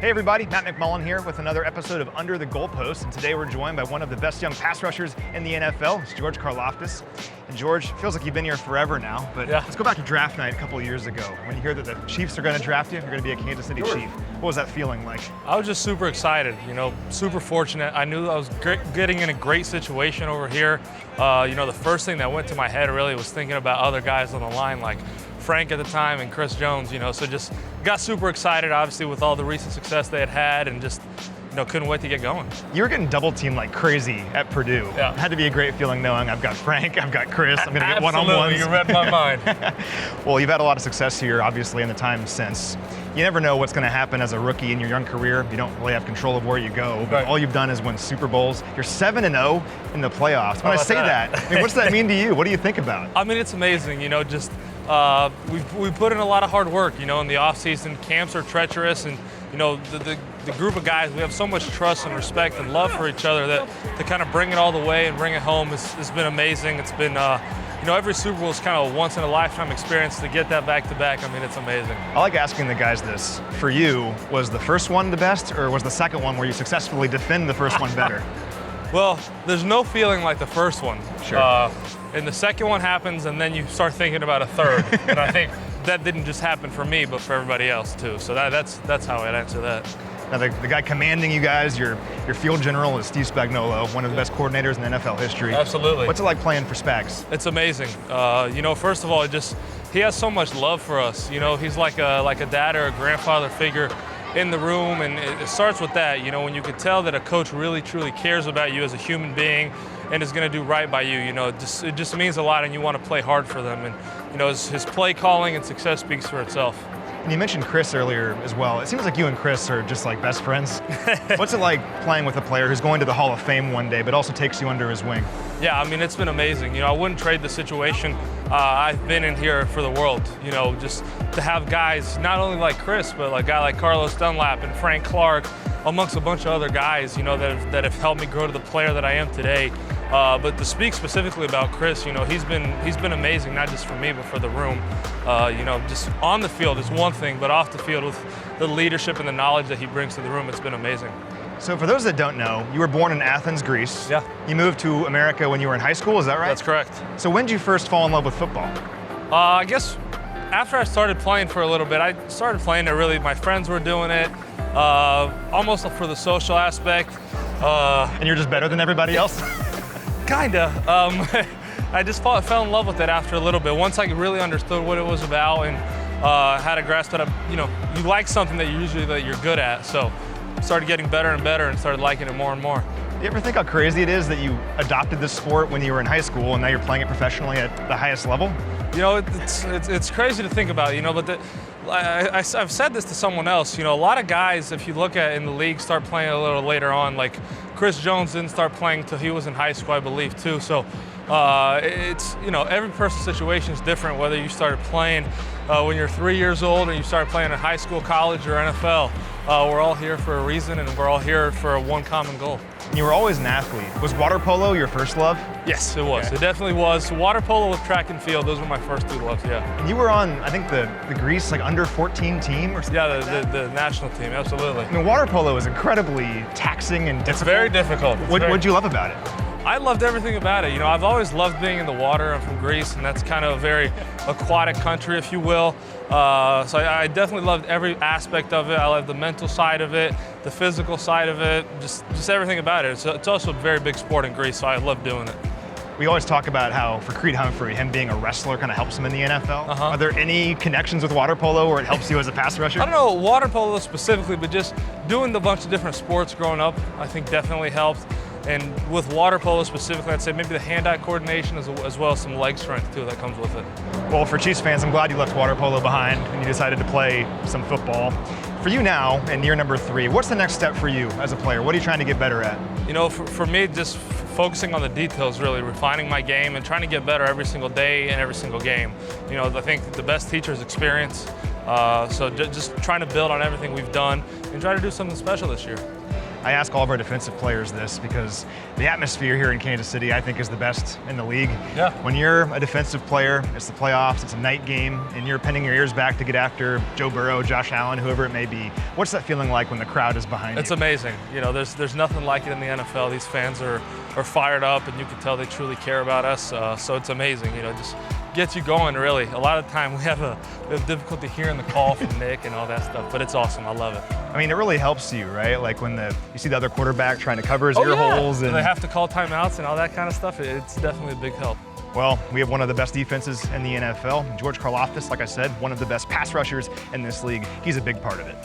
Hey everybody, Matt McMullen here with another episode of Under the Goalpost, and today we're joined by one of the best young pass rushers in the NFL. It's George Karlaftis. And George, feels like you've been here forever now, but let's go back to draft night a couple of years ago. When you hear that the Chiefs are going to draft you, you're going to be a Kansas City Chief. What was that feeling like? I was just super excited, super fortunate. I knew I was getting in a great situation over here. The first thing that went to my head really was thinking about other guys on the line, like Frank at the time and Chris Jones, so just got super excited, obviously, with all the recent success they had and just, couldn't wait to get going. You were getting double teamed like crazy at Purdue. Yeah. It had to be a great feeling knowing I've got Frank, I've got Chris, I'm going to get one-on-ones. You read my mind. Well, you've had a lot of success here, obviously, in the time since. You never know what's going to happen as a rookie in your young career. You don't really have control of where you go, but all you've done is win Super Bowls. You're 7-0 in the playoffs. When I say that, what's that mean to you? What do you think about? I mean, it's amazing, we put in a lot of hard work, in the offseason. Camps are treacherous, and, the group of guys, we have so much trust and respect and love for each other that to kind of bring it all the way and bring it home has been amazing. It's been, every Super Bowl is kind of a once-in-a-lifetime experience. To get that back-to-back, I mean, it's amazing. I like asking the guys this. For you, was the first one the best, or was the second one where you successfully defend the first one better? Well, there's no feeling like the first one. Sure. And the second one happens, and then you start thinking about a third. And I think that didn't just happen for me, but for everybody else too. So that's how I'd answer that. Now, the guy commanding you guys, your field general, is Steve Spagnuolo, one of the best coordinators in NFL history. Absolutely. What's it like playing for Spags? It's amazing. First of all, he has so much love for us. He's like a dad or a grandfather figure in the room, and it starts with that. When you can tell that a coach really, truly cares about you as a human being and is going to do right by you, it just means a lot, and you want to play hard for them. And, his play calling and success speaks for itself. And you mentioned Chris earlier as well. It seems like you and Chris are just like best friends. What's it like playing with a player who's going to the Hall of Fame one day, but also takes you under his wing? Yeah, I mean, it's been amazing. I wouldn't trade the situation I've been in here for the world. Just to have guys, not only like Chris, but like a guy like Carlos Dunlap and Frank Clark, amongst a bunch of other guys, that have helped me grow to the player that I am today. But to speak specifically about Chris, he's been amazing, not just for me, but for the room. Just on the field is one thing, but off the field with the leadership and the knowledge that he brings to the room, it's been amazing. So for those that don't know, you were born in Athens, Greece. Yeah. You moved to America when you were in high school, is that right? That's correct. So when did you first fall in love with football? I guess after I started playing for a little bit, I started playing it really, my friends were doing it, almost for the social aspect. And you're just better than everybody else? Kinda. I just fell in love with it after a little bit. Once I really understood what it was about and had a grasp that you like something that you're good at. So started getting better and better and started liking it more and more. You ever think how crazy it is that you adopted this sport when you were in high school and now you're playing it professionally at the highest level? It's crazy to think about, but I've said this to someone else. A lot of guys, if you look at in the league, start playing a little later on. Like Chris Jones didn't start playing till he was in high school, I believe, too. So it's every person's situation is different. Whether you started playing when you're 3 years old and you started playing in high school, college, or NFL, we're all here for a reason, and we're all here for one common goal. You were always an athlete. Was water polo your first love? Yes, it was. Okay. It definitely was. Water polo with track and field, those were my first two loves, yeah. And you were on, I think, the Greece under 14 team or something. Yeah, the national team, absolutely. I mean, water polo is incredibly taxing and difficult. It's very difficult. What'd you love about it? I loved everything about it. I've always loved being in the water. I'm from Greece, and that's kind of a very aquatic country, if you will. So I definitely loved every aspect of it. I loved the mental side of it, the physical side of it, just everything about it. It's also a very big sport in Greece, so I love doing it. We always talk about how, for Creed Humphrey, him being a wrestler kind of helps him in the NFL. Are there any connections with water polo where it helps you as a pass rusher? I don't know water polo specifically, but just doing a bunch of different sports growing up, I think definitely helped. And with water polo specifically, I'd say maybe the hand-eye coordination as well as some leg strength too that comes with it. Well, for Chiefs fans, I'm glad you left water polo behind and you decided to play some football. For you now, in year number 3, what's the next step for you as a player? What are you trying to get better at? For me, just focusing on the details, really refining my game and trying to get better every single day and every single game. I think the best teacher is experience. So just trying to build on everything we've done and try to do something special this year. I ask all of our defensive players this because the atmosphere here in Kansas City, I think, is the best in the league. Yeah. When you're a defensive player, it's the playoffs, it's a night game, and you're pinning your ears back to get after Joe Burrow, Josh Allen, whoever it may be. What's that feeling like when the crowd is behind you? It's amazing. You know, there's nothing like it in the NFL. These fans are fired up, and you can tell they truly care about us. So it's amazing. You know, just gets you going, really. A lot of the time we have difficulty hearing the call from Nick and all that stuff, but it's awesome. I love it. I mean, it really helps you, right? Like when you see the other quarterback trying to cover his ear holes. And they have to call timeouts and all that kind of stuff. It's definitely a big help. Well, we have one of the best defenses in the NFL. George Karlaftis, like I said, one of the best pass rushers in this league. He's a big part of it.